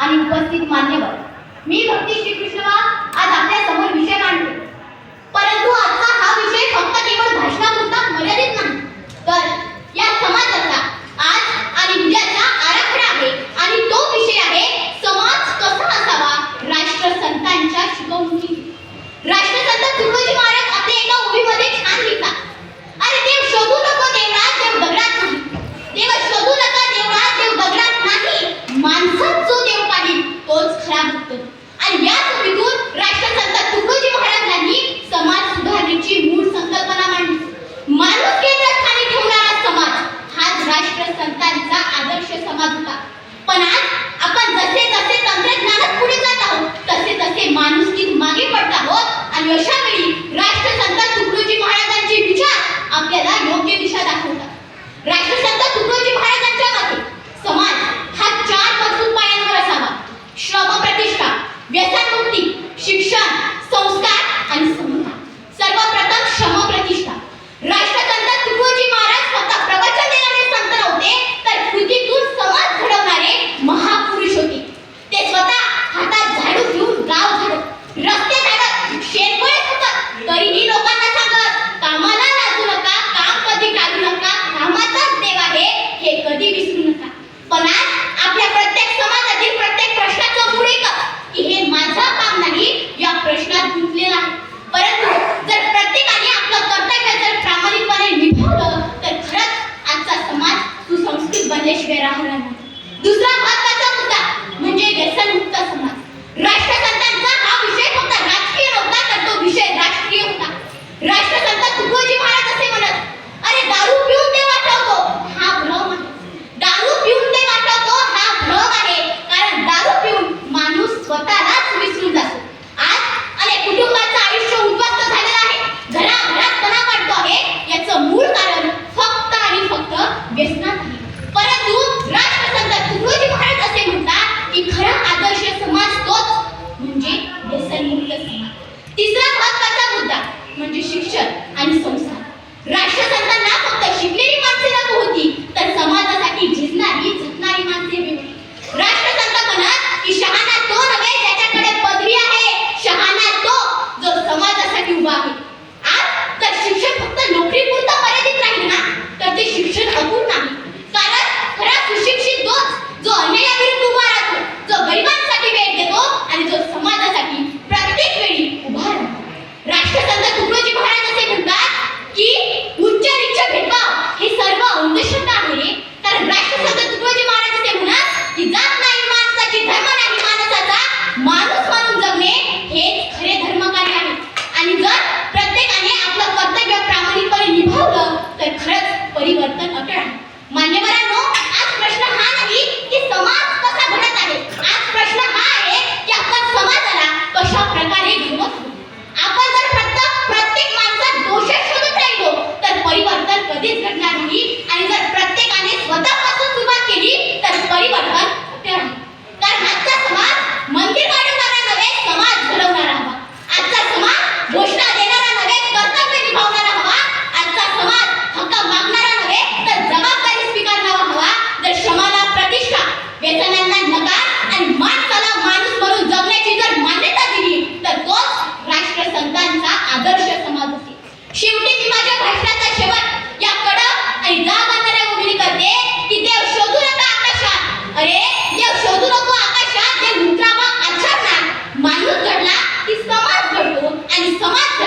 आणि उपस्थित मान्यवर, मी भक्ती श्रीकृष्णवा आज आपल्या समोर विषय मांडते. परंतु आजचा हा विषय फक्त केवळ भाषणापुरता मर्यादित नाही, तर या समाजाचा आज आणि उद्याचा आराखडा आहे. आणि तो विषय आहे समाज कसा असावा राष्ट्रसंतांच्या शिकवणुकी. राष्ट्रसंत तुकडोजी महाराज आपल्या एका ओळीमध्ये छान लिहितात, अरे देव शोधू नको देवळात, देव दगडात नाही. देव शोधू नका देवळात, देव दगडात नाही. माणसात जो देव पाहिल तोच खरा भक्त. आणि याच ओळीतून राष्ट्रसंत तुकडोजी महाराजांनी समाज सुधारणेची मूळ संकल्पना मांडली. माणूस केंद्रस्थानी ठेवणारा समाज हाच राष्ट्रसंतांचा आदर्श समाज होता. पण आज आपण जसे जसे तंत्रज्ञानात पुढे जात आहोत तसे तसे माणुसकीत मागे पडत आहोत. आणि अशा वेळी राष्ट्रसंत तुकडोजी महाराजांचे विचार आपल्याला योग्य दिशा दाखवतात. राष्ट्रसंत तुकडोजी महाराजांच्या मते समाज हा 4 मजबूत पायांवर असावा: श्रमप्रतिष्ठा, व्यसनमुक्ती, शिक्षण, संस्कार आणि समता. सर्वप्रथम श्रमप्रतिष्ठा. राष्ट्रसंत तुकडोजी महाराज फक्त प्रवचन देणारे संत नव्हते, तर कृतीतून समाज घडवणारे महापुरुष होते. ते स्वतः हातात झाडू घेऊन गाव झाडत, रस्ते झाडत, शेतकरी होतात, तरीही लोकांना सांगत, कामाला लाजू नका, काम कधी टाळू नका, कामाचाच देव आहे हे कधी विसरू नका. पण आज आपल्या प्रत्येक समाजातील प्रत्येक प्रश्नाचं मूळ एकच, की हे माझं काम नाही या प्रश्नात गुंतलेला आहे. परंतु जर प्रत्येकाने आपलं कर्तव्य जर प्रामाणिकपणे निभावलं तर खरंच आजचा समाज सुसंस्कृत बनल्याशिवाय राहणार नाही. दुसरा महत्त्वाचा मुद्दा म्हणजे व्यसनमुक्त समाज. राष्ट्रसंतांचा हा विषय फक्त राजकीय नव्हता, तर तो विषय राष्ट्रीय होता. राष्ट्रसंत तुकडोजी महाराज असे म्हणत, अरे दारू पिऊन देव आठवतो हा भ्रम आहे. दारू पिऊन देव आठवतो हा भ्रम आहे. कारण दारू पिऊन माणूस स्वतःलाच विसरून जातो. आज अनेक कुटुंबाचं आयुष्य उद्ध्वस्त झालेलं आहे, घराघरात तणाव वाढतो आहे. याचं मूळ कारण फक्त आणि फक्त व्यसनात आहे. परंतु राष्ट्रसंत तुकडोजी महाराज असे म्हणतात की खरा आदर्श समाज तोच म्हणजे व्यसनमुक्त समाज. तिसरा महत्त्वाचा मुद्दा म्हणजे शिक्षण आणि संस्कार. राष्ट्रसंतांना फक्त शिकलेली माणसे नको होती, तर समाजासाठी झिजणारी झटणारी माणसे हवी होती. राष्ट्रसंत म्हणत की शहाणा तो नव्हे ज्याच्याकडे पदवी आहे, शहाणा तो जो समाजासाठी उभा आहे. आज तर शिक्षण फक्त नोकरीपुरतं मर्यादित राहील ना, तर ते शिक्षण अपूर्ण नाही. कारण खरा सुशिक्षित तोच जो अन्यायाविरुद्ध उभा राहतो, जो गरिबांसाठी वेळ देतो आणि जो समाजासाठी प्रत्येक वेळी उभा राहतो. राष्ट्रसंत तुकडोजी महाराज असे म्हणतात की उच्च नीच भेदभाव हे सर्व अंधश्रद्धा आहे. कारण राष्ट्रसंत तुकडोजी महाराज असे म्हणतात की जात नाही माणसाची, धर्म नाही माणसाचा, माणूस म्हणून जगणे हेच खरे धर्मकार्य आहे. आणि जर प्रत्येकाने आपलं कर्तव्य प्रामाणिकपणे निभावलं तर खरंच परिवर्तन अटळ आहे. मान्यवरांनो, आज प्रश्न हा नाही की समाज कसा घडत आहे, आज प्रश्न हा आहे की आपण समाजाला कशा प्रकारे घडवत आहोत. आपण जर प्रत्येक माणसात दोष शोधत राहिलो तर परिवर्तन कधीच घडणार नाही. आणि जर प्रत्येकाने स्वतःपासून सुरुवात केली तर परिवर्तन अटळ आहे. कारण आजचा समाज मंदिर वाढवणारा नव्हे, समाज घडवणारा हवा. आजचा समाज घोषणा देणारा नव्हे, कर्तव्य निभावणारा हवा. आजचा समाज हक्क मागणारा नव्हे, तर जबाबदारी स्वीकारणारा हवा. जर श्रमाला प्रतिष्ठा, व्यसनांना नकार आणि माणसाला माणूस म्हणून जगण्याची जर मान्यता दिली तर तोच राष्ट्रसंतांचा आदर्श समाज असेल. शेवटी मी माझ्या भाषणाचा शेवट या कडक आणि जाग आणणाऱ्या ओळीने करते की देव शोधू नका आकाशात. अरे देव शोधू नको आकाशात, देव उतरावा आचरणात. माणूस घडला की समाज घडतो आणि समाज